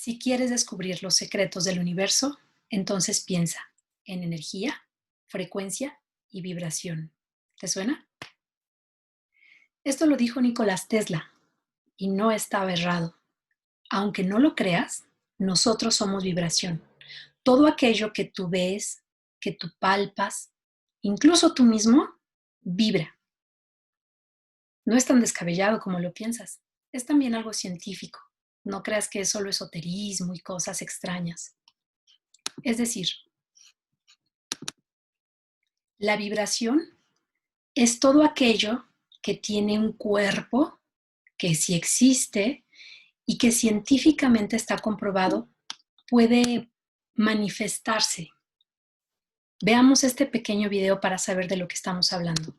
Si quieres descubrir los secretos del universo, entonces piensa en energía, frecuencia y vibración. ¿Te suena? Esto lo dijo Nicolás Tesla y no estaba errado. Aunque no lo creas, nosotros somos vibración. Todo aquello que tú ves, que tú palpas, incluso tú mismo, vibra. No es tan descabellado como lo piensas. Es también algo científico. No creas que es solo esoterismo y cosas extrañas. Es decir, la vibración es todo aquello que tiene un cuerpo, que sí existe y que científicamente está comprobado, puede manifestarse. Veamos este pequeño video para saber de lo que estamos hablando.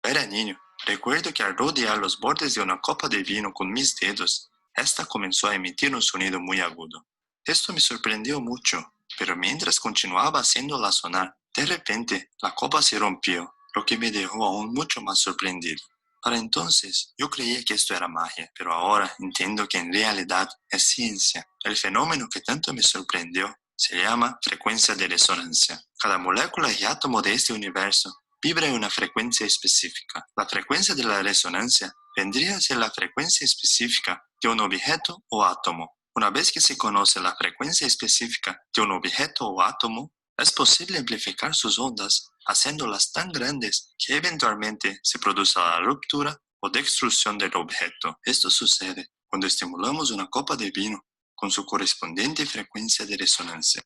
Era niño, recuerdo que al rodear los bordes de una copa de vino con mis dedos, esta comenzó a emitir un sonido muy agudo. Esto me sorprendió mucho, pero mientras continuaba haciéndola sonar, de repente la copa se rompió, lo que me dejó aún mucho más sorprendido. Para entonces, yo creía que esto era magia, pero ahora entiendo que en realidad es ciencia. El fenómeno que tanto me sorprendió se llama frecuencia de resonancia. Cada molécula y átomo de este universo vibra en una frecuencia específica. La frecuencia de la resonancia vendría a ser la frecuencia específica de un objeto o átomo. Una vez que se conoce la frecuencia específica de un objeto o átomo, es posible amplificar sus ondas, haciéndolas tan grandes que eventualmente se produce la ruptura o destrucción del objeto. Esto sucede cuando estimulamos una copa de vino con su correspondiente frecuencia de resonancia.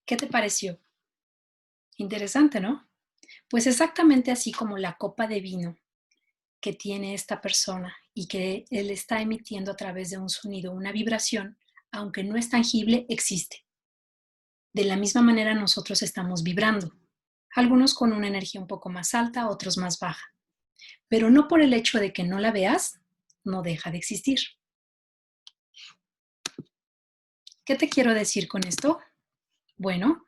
¿Qué te pareció? Interesante, ¿no? Pues exactamente así como la copa de vino que tiene esta persona y que él está emitiendo a través de un sonido, una vibración, aunque no es tangible, existe. De la misma manera nosotros estamos vibrando, algunos con una energía un poco más alta, otros más baja, pero no por el hecho de que no la veas, no deja de existir. ¿Qué te quiero decir con esto? Bueno,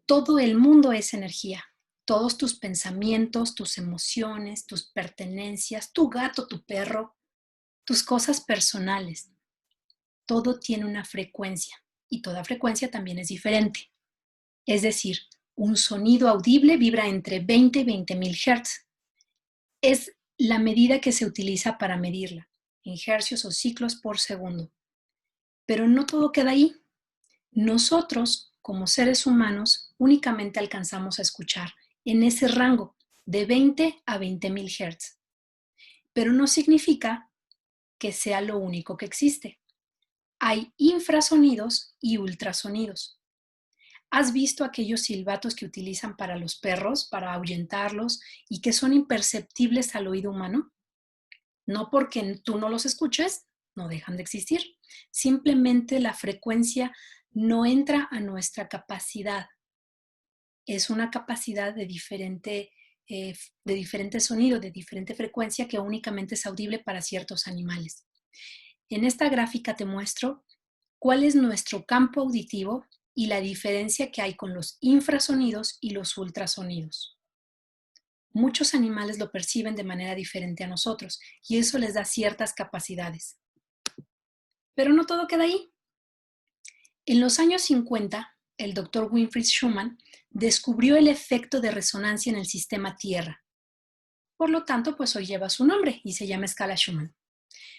todo el mundo es energía. Todos tus pensamientos, tus emociones, tus pertenencias, tu gato, tu perro, tus cosas personales. Todo tiene una frecuencia y toda frecuencia también es diferente. Es decir, un sonido audible vibra entre 20 y 20.000 Hz. Es la medida que se utiliza para medirla, en hercios o ciclos por segundo. Pero no todo queda ahí. Nosotros, como seres humanos, únicamente alcanzamos a escuchar en ese rango de 20 a 20.000 Hz. Pero no significa que sea lo único que existe. Hay infrasonidos y ultrasonidos. ¿Has visto aquellos silbatos que utilizan para los perros, para ahuyentarlos y que son imperceptibles al oído humano? No porque tú no los escuches, no dejan de existir. Simplemente la frecuencia no entra a nuestra capacidad. Es una capacidad de diferente sonido, de diferente frecuencia que únicamente es audible para ciertos animales. En esta gráfica te muestro cuál es nuestro campo auditivo y la diferencia que hay con los infrasonidos y los ultrasonidos. Muchos animales lo perciben de manera diferente a nosotros y eso les da ciertas capacidades. Pero no todo queda ahí. En los años 50, el doctor Winfried Schumann descubrió el efecto de resonancia en el sistema Tierra. Por lo tanto, pues hoy lleva su nombre y se llama escala Schumann.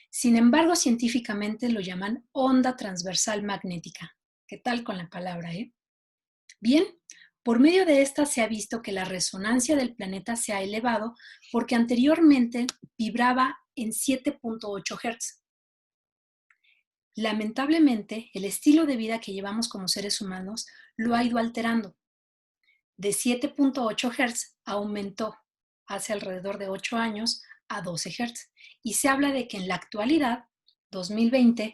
Sin embargo, científicamente lo llaman onda transversal magnética. ¿Qué tal con la palabra, Bien, por medio de esta se ha visto que la resonancia del planeta se ha elevado porque anteriormente vibraba en 7.8 Hz. Lamentablemente, el estilo de vida que llevamos como seres humanos lo ha ido alterando. De 7.8 Hz aumentó hace alrededor de 8 años a 12 Hz. Y se habla de que en la actualidad, 2020,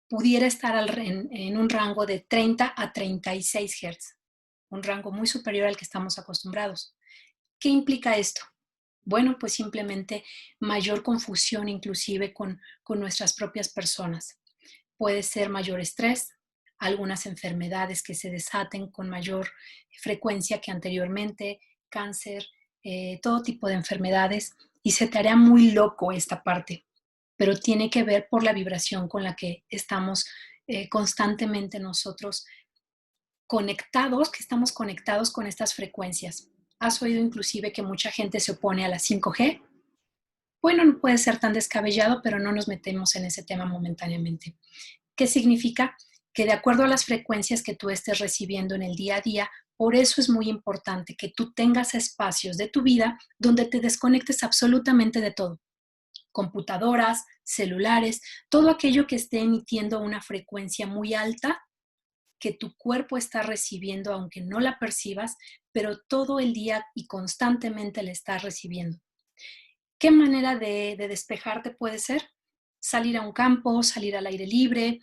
pudiera estar en un rango de 30 a 36 Hz, un rango muy superior al que estamos acostumbrados. ¿Qué implica esto? Bueno, pues simplemente mayor confusión inclusive con nuestras propias personas. Puede ser mayor estrés, algunas enfermedades que se desaten con mayor frecuencia que anteriormente, cáncer, todo tipo de enfermedades y se te hará muy loco esta parte, pero tiene que ver por la vibración con la que estamos constantemente nosotros conectados, que estamos conectados con estas frecuencias. ¿Has oído inclusive que mucha gente se opone a la 5G? Bueno, no puede ser tan descabellado, pero no nos metemos en ese tema momentáneamente. ¿Qué significa? Que de acuerdo a las frecuencias que tú estés recibiendo en el día a día, por eso es muy importante que tú tengas espacios de tu vida donde te desconectes absolutamente de todo. Computadoras, celulares, todo aquello que esté emitiendo una frecuencia muy alta que tu cuerpo está recibiendo, aunque no la percibas, pero todo el día y constantemente la estás recibiendo. ¿Qué manera de despejarte puede ser? Salir a un campo, salir al aire libre.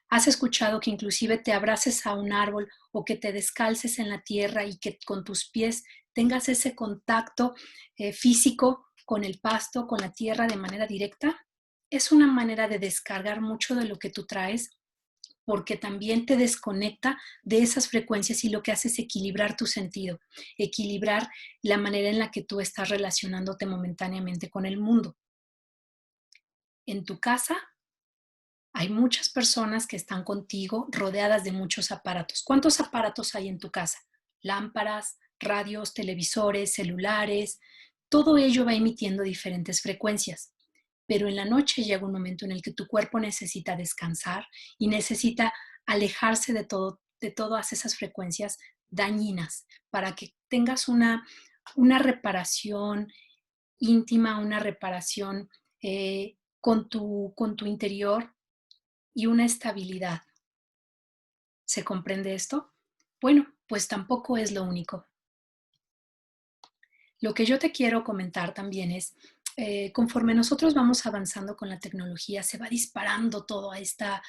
¿Has escuchado que inclusive te abraces a un árbol o que te descalces en la tierra y que con tus pies tengas ese contacto físico con el pasto, con la tierra de manera directa? Es una manera de descargar mucho de lo que tú traes porque también te desconecta de esas frecuencias y lo que hace es equilibrar tu sentido, equilibrar la manera en la que tú estás relacionándote momentáneamente con el mundo. En tu casa hay muchas personas que están contigo rodeadas de muchos aparatos. ¿Cuántos aparatos hay en tu casa? Lámparas, radios, televisores, celulares, todo ello va emitiendo diferentes frecuencias. Pero en la noche llega un momento en el que tu cuerpo necesita descansar y necesita alejarse de todas esas frecuencias dañinas para que tengas una reparación íntima, una reparación con tu interior y una estabilidad. ¿Se comprende esto? Bueno, pues tampoco es lo único. Lo que yo te quiero comentar también es, conforme nosotros vamos avanzando con la tecnología, se va disparando toda esta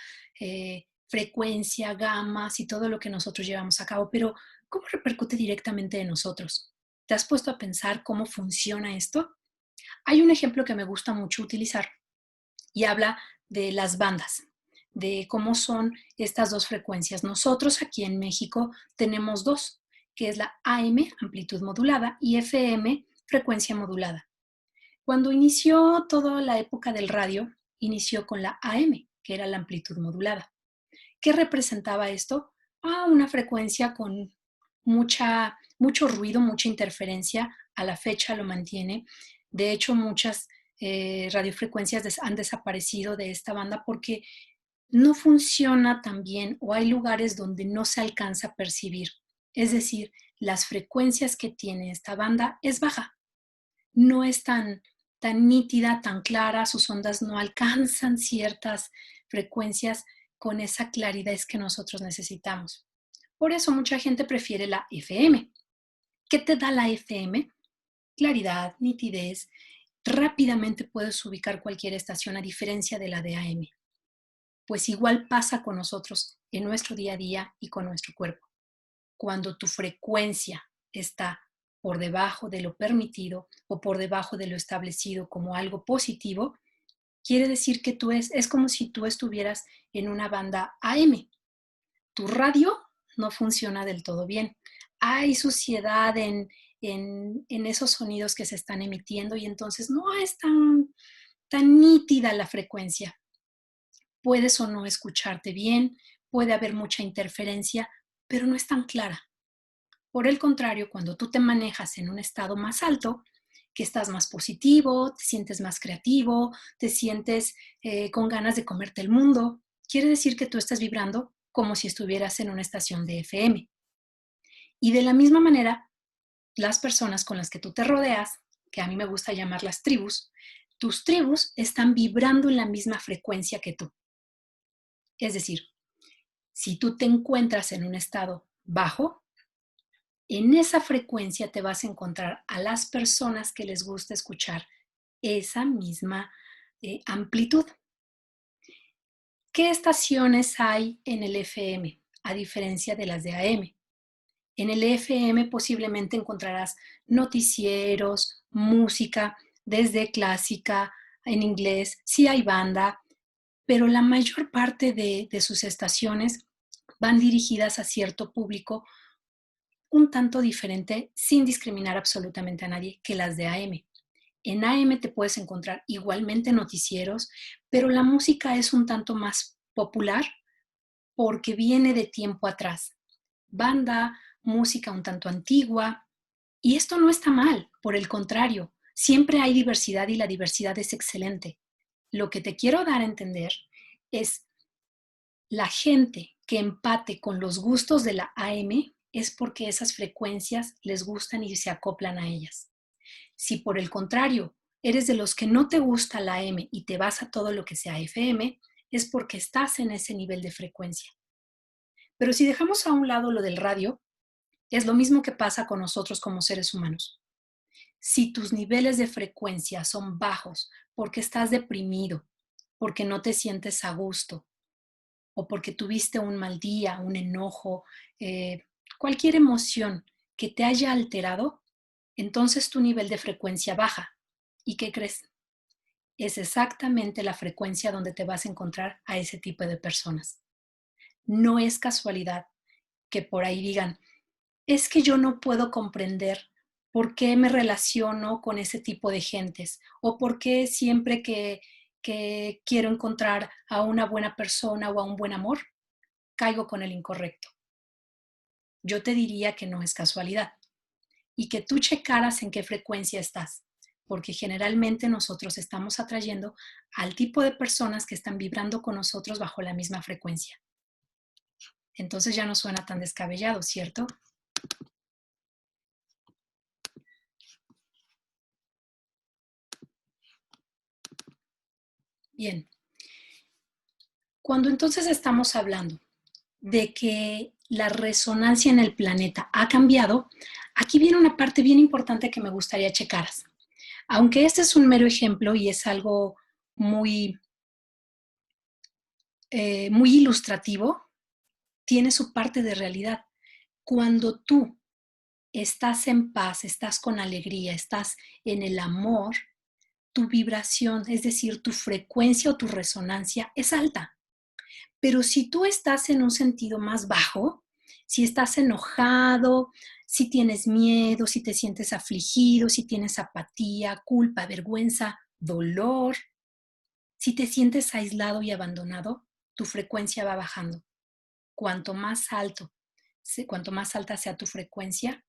frecuencia, gamas y todo lo que nosotros llevamos a cabo, pero ¿cómo repercute directamente en nosotros? ¿Te has puesto a pensar cómo funciona esto? Hay un ejemplo que me gusta mucho utilizar y habla de las bandas, de cómo son estas dos frecuencias. Nosotros aquí en México tenemos dos, que es la AM, amplitud modulada, y FM, frecuencia modulada. Cuando inició toda la época del radio, inició con la AM, que era la amplitud modulada. ¿Qué representaba esto? Una frecuencia con mucho ruido, mucha interferencia. A la fecha lo mantiene. De hecho, muchas radiofrecuencias han desaparecido de esta banda porque no funciona tan bien o hay lugares donde no se alcanza a percibir. Es decir, las frecuencias que tiene esta banda es baja, no es tan nítida, tan clara, sus ondas no alcanzan ciertas frecuencias con esa claridad que nosotros necesitamos. Por eso mucha gente prefiere la FM. ¿Qué te da la FM? Claridad, nitidez. Rápidamente puedes ubicar cualquier estación a diferencia de la de AM. Pues igual pasa con nosotros en nuestro día a día y con nuestro cuerpo. Cuando tu frecuencia está por debajo de lo permitido o por debajo de lo establecido como algo positivo, quiere decir que es como si tú estuvieras en una banda AM. Tu radio no funciona del todo bien. Hay suciedad en esos sonidos que se están emitiendo y entonces no es tan nítida la frecuencia. Puedes o no escucharte bien, puede haber mucha interferencia, pero no es tan clara. Por el contrario, cuando tú te manejas en un estado más alto, que estás más positivo, te sientes más creativo, te sientes con ganas de comerte el mundo, quiere decir que tú estás vibrando como si estuvieras en una estación de FM. Y de la misma manera, las personas con las que tú te rodeas, que a mí me gusta llamarlas tribus, tus tribus están vibrando en la misma frecuencia que tú. Es decir, si tú te encuentras en un estado bajo, en esa frecuencia te vas a encontrar a las personas que les gusta escuchar esa misma amplitud. ¿Qué estaciones hay en el FM a diferencia de las de AM? En el FM posiblemente encontrarás noticieros, música, desde clásica, en inglés, sí hay banda, pero la mayor parte de sus estaciones van dirigidas a cierto público un tanto diferente, sin discriminar absolutamente a nadie, que las de AM. En AM te puedes encontrar igualmente noticieros, pero la música es un tanto más popular porque viene de tiempo atrás. Banda, música un tanto antigua, y esto no está mal, por el contrario, siempre hay diversidad y la diversidad es excelente. Lo que te quiero dar a entender es la gente que empate con los gustos de la AM es porque esas frecuencias les gustan y se acoplan a ellas. Si por el contrario eres de los que no te gusta la AM y te vas a todo lo que sea FM, es porque estás en ese nivel de frecuencia. Pero si dejamos a un lado lo del radio, es lo mismo que pasa con nosotros como seres humanos. Si tus niveles de frecuencia son bajos porque estás deprimido, porque no te sientes a gusto o porque tuviste un mal día, un enojo, cualquier emoción que te haya alterado, entonces tu nivel de frecuencia baja. ¿Y qué crees? Es exactamente la frecuencia donde te vas a encontrar a ese tipo de personas. No es casualidad que por ahí digan, es que yo no puedo comprender por qué me relaciono con ese tipo de gentes o por qué siempre que quiero encontrar a una buena persona o a un buen amor, caigo con el incorrecto. Yo te diría que no es casualidad y que tú checaras en qué frecuencia estás, porque generalmente nosotros estamos atrayendo al tipo de personas que están vibrando con nosotros bajo la misma frecuencia. Entonces ya no suena tan descabellado, ¿cierto? Bien, cuando entonces estamos hablando de que la resonancia en el planeta ha cambiado, aquí viene una parte bien importante que me gustaría checaras. Aunque este es un mero ejemplo y es algo muy, muy ilustrativo, tiene su parte de realidad. Cuando tú estás en paz, estás con alegría, estás en el amor, tu vibración, es decir, tu frecuencia o tu resonancia es alta. Pero si tú estás en un sentido más bajo, si estás enojado, si tienes miedo, si te sientes afligido, si tienes apatía, culpa, vergüenza, dolor, si te sientes aislado y abandonado, tu frecuencia va bajando. Cuanto más alto, cuanto más alta sea tu frecuencia,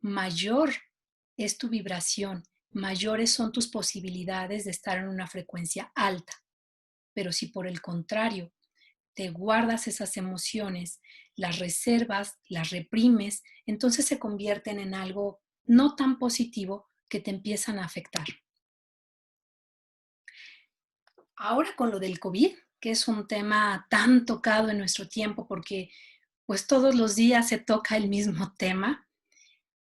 mayor es tu vibración, mayores son tus posibilidades de estar en una frecuencia alta. Pero si por el contrario te guardas esas emociones, las reservas, las reprimes, entonces se convierten en algo no tan positivo que te empiezan a afectar. Ahora con lo del COVID, que es un tema tan tocado en nuestro tiempo porque pues todos los días se toca el mismo tema,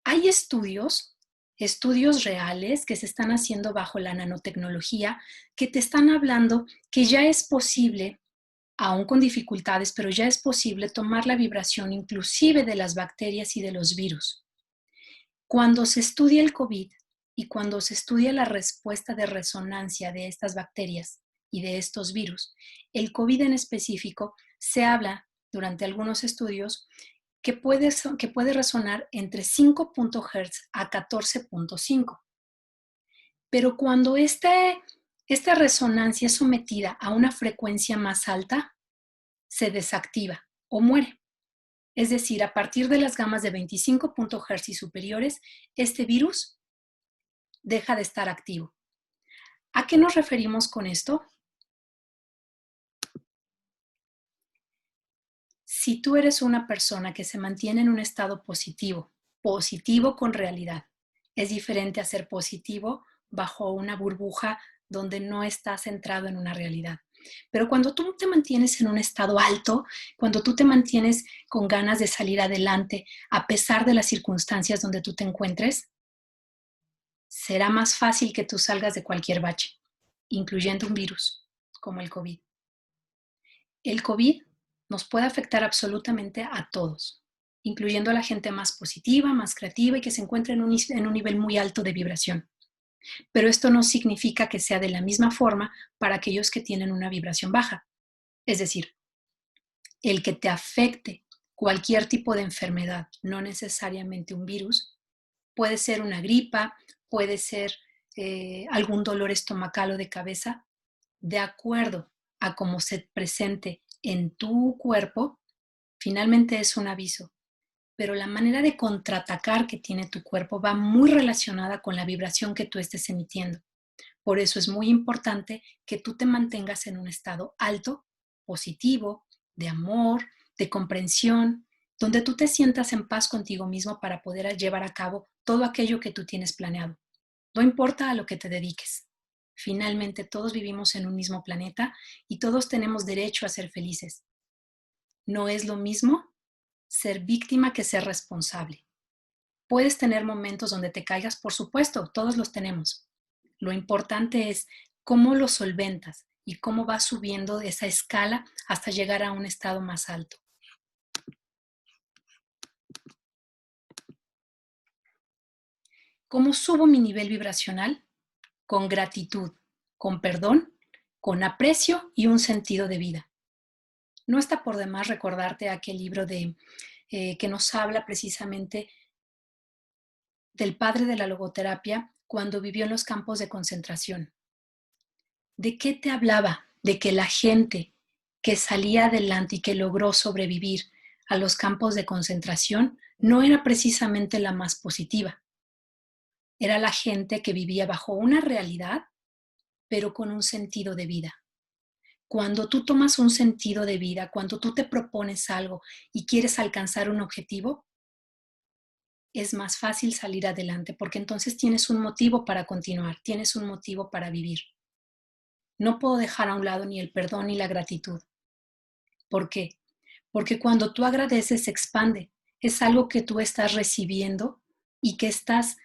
hay estudios reales que se están haciendo bajo la nanotecnología que te están hablando que ya es posible, aún con dificultades, pero ya es posible tomar la vibración inclusive de las bacterias y de los virus. Cuando se estudia el COVID y cuando se estudia la respuesta de resonancia de estas bacterias y de estos virus, el COVID en específico, se habla durante algunos estudios que puede resonar entre 5 Hz a 14.5. Pero cuando esta resonancia es sometida a una frecuencia más alta, se desactiva o muere. Es decir, a partir de las gamas de 25 Hz y superiores, este virus deja de estar activo. ¿A qué nos referimos con esto? Si tú eres una persona que se mantiene en un estado positivo, positivo con realidad, es diferente a ser positivo bajo una burbuja donde no estás centrado en una realidad. Pero cuando tú te mantienes en un estado alto, cuando tú te mantienes con ganas de salir adelante a pesar de las circunstancias donde tú te encuentres, será más fácil que tú salgas de cualquier bache, incluyendo un virus como el COVID. El COVID nos puede afectar absolutamente a todos, incluyendo a la gente más positiva, más creativa y que se encuentra en un nivel muy alto de vibración. Pero esto no significa que sea de la misma forma para aquellos que tienen una vibración baja. Es decir, el que te afecte cualquier tipo de enfermedad, no necesariamente un virus. Puede ser una gripa, puede ser algún dolor estomacal o de cabeza, de acuerdo a cómo se presente en tu cuerpo, finalmente es un aviso. Pero la manera de contraatacar que tiene tu cuerpo va muy relacionada con la vibración que tú estés emitiendo. Por eso es muy importante que tú te mantengas en un estado alto, positivo, de amor, de comprensión, donde tú te sientas en paz contigo mismo para poder llevar a cabo todo aquello que tú tienes planeado. No importa a lo que te dediques. Finalmente todos vivimos en un mismo planeta y todos tenemos derecho a ser felices. No es lo mismo ser víctima que ser responsable. Puedes tener momentos donde te caigas, por supuesto, todos los tenemos. Lo importante es cómo lo solventas y cómo vas subiendo esa escala hasta llegar a un estado más alto. ¿Cómo subo mi nivel vibracional? Con gratitud, con perdón, con aprecio y un sentido de vida. No está por demás recordarte aquel libro que nos habla precisamente del padre de la logoterapia cuando vivió en los campos de concentración. ¿De qué te hablaba? De que la gente que salía adelante y que logró sobrevivir a los campos de concentración no era precisamente la más positiva. Era la gente que vivía bajo una realidad, pero con un sentido de vida. Cuando tú tomas un sentido de vida, cuando tú te propones algo y quieres alcanzar un objetivo, es más fácil salir adelante porque entonces tienes un motivo para continuar, tienes un motivo para vivir. No puedo dejar a un lado ni el perdón ni la gratitud. ¿Por qué? Porque cuando tú agradeces se expande. Es algo que tú estás recibiendo y que estás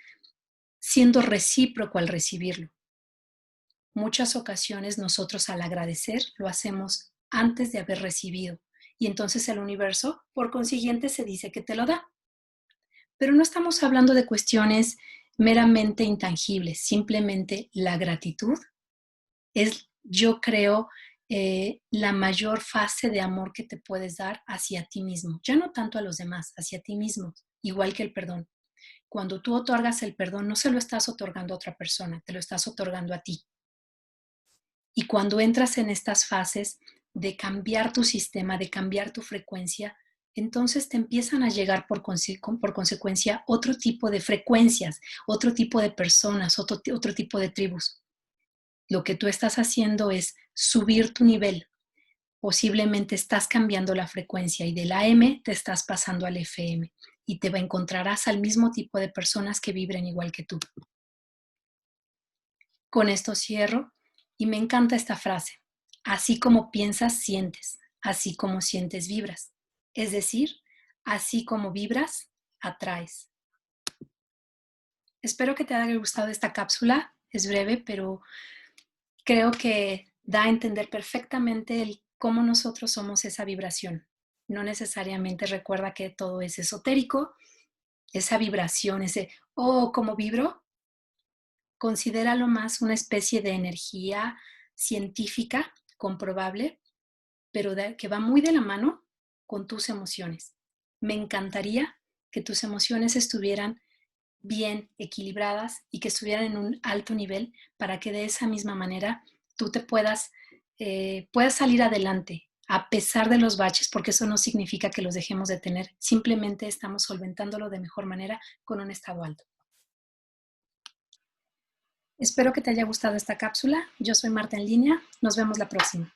siendo recíproco al recibirlo. Muchas ocasiones nosotros al agradecer lo hacemos antes de haber recibido y entonces el universo, por consiguiente, se dice que te lo da. Pero no estamos hablando de cuestiones meramente intangibles, simplemente la gratitud es, yo creo, la mayor fase de amor que te puedes dar hacia ti mismo, ya no tanto a los demás, hacia ti mismo, igual que el perdón. Cuando tú otorgas el perdón, no se lo estás otorgando a otra persona, te lo estás otorgando a ti. Y cuando entras en estas fases de cambiar tu sistema, de cambiar tu frecuencia, entonces te empiezan a llegar por consecuencia otro tipo de frecuencias, otro tipo de personas, otro tipo de tribus. Lo que tú estás haciendo es subir tu nivel. Posiblemente estás cambiando la frecuencia y del AM te estás pasando al FM y te encontrarás al mismo tipo de personas que vibren igual que tú. Con esto cierro y me encanta esta frase. Así como piensas, sientes. Así como sientes, vibras. Es decir, así como vibras, atraes. Espero que te haya gustado esta cápsula. Es breve, pero creo que da a entender perfectamente cómo nosotros somos esa vibración. No necesariamente recuerda que todo es esotérico, esa vibración, ese, oh, ¿cómo vibro? Considéralo más una especie de energía científica, comprobable, pero que va muy de la mano con tus emociones. Me encantaría que tus emociones estuvieran bien equilibradas y que estuvieran en un alto nivel para que de esa misma manera tú te puedas salir adelante a pesar de los baches, porque eso no significa que los dejemos de tener, simplemente estamos solventándolo de mejor manera con un estado alto. Espero que te haya gustado esta cápsula. Yo soy Marta en línea. Nos vemos la próxima.